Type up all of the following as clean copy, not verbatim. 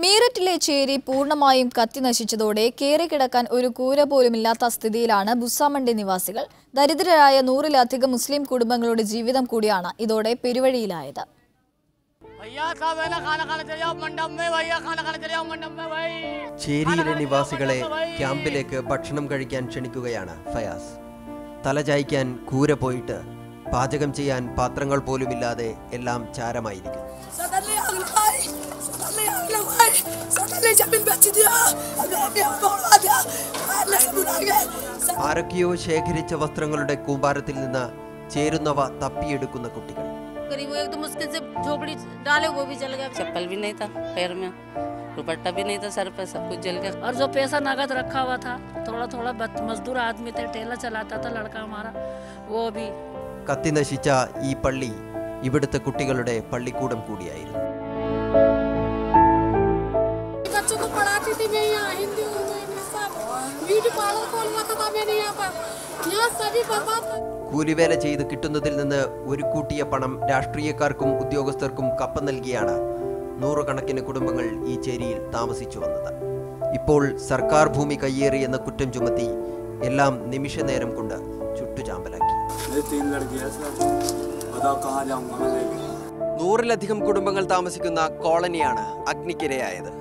മീററ്റിലെ ചേരി പൂർണ്ണമായും കത്തിനശിച്ചതോടെ കേറിക്കിടക്കാൻ ഒരു കൂര പോലുമില്ലാത്ത സ്ഥിതിയിലാണ് ബുസാമണ്ടി നിവാസികൾ. ദരിദ്രരായ 100-ലധികം മുസ്ലിം കുടുംബങ്ങളുടെ ജീവിതം കൂടിയാണ് ഇതോടെ പെരുവഴിയിലായത്. ചേരിയിലെ നിവാസികളെ ക്യാമ്പിലേക്ക് ഭക്ഷണം കഴിക്കാൻ ക്ഷണിക്കുകയാണ് ഫയാസ്. തലചായ്ക്കാൻ കൂര പോയിട്ട് പാചകം ചെയ്യാൻ പാത്രങ്ങൾ പോലുമില്ലാതെ എല്ലാം ചാരമായിരിക്കും. ആരൊക്കെയോ ശേഖരിച്ച വസ്ത്രങ്ങളുടെ കൂമ്പാരത്തിൽ നിന്ന് ചേരുന്നവ തപ്പിയെടുക്കുന്ന കുട്ടികൾ. चप्पल भी नहीं था पैर में, दुपट्टा भी नहीं था सर पे, सब कुछ जल गया। और जो पैसा नगद रखा हुआ था, थोड़ा थोड़ा मजदूर आदमी थे, ठेला चलाता था लड़का हमारा, वो भी. കത്തി നശിച്ച ഈ പള്ളി ഇവിടുത്തെ കുട്ടികളുടെ പള്ളിക്കൂടം കൂടിയായിരുന്നു. കൂലിവേല ചെയ്ത് കിട്ടുന്നതിൽ നിന്ന് ഒരു കൂട്ടിയ പണം രാഷ്ട്രീയക്കാർക്കും ഉദ്യോഗസ്ഥർക്കും കപ്പം നൽകിയാണ് നൂറുകണക്കിന് കുടുംബങ്ങൾ ഈ ചേരിയിൽ താമസിച്ചു വന്നത്. ഇപ്പോൾ സർക്കാർ ഭൂമി കയ്യേറി എന്ന കുറ്റം ചുമത്തി എല്ലാം നിമിഷനേരം കൊണ്ട് ചുട്ടുചാമ്പലാക്കി. 100-ലധികം കുടുംബങ്ങൾ താമസിക്കുന്ന കോളനിയാണ് അഗ്നിക്കിരയായത്.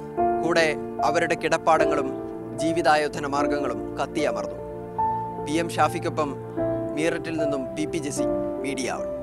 കൂടെ അവരുടെ കിടപ്പാടങ്ങളും ജീവിതായോധന മാർഗങ്ങളും കത്തിയമർന്നു. PM ഷാഫിക്കൊപ്പം മീററ്റിൽ നിന്നും PP ജെസി, മീഡിയ 1.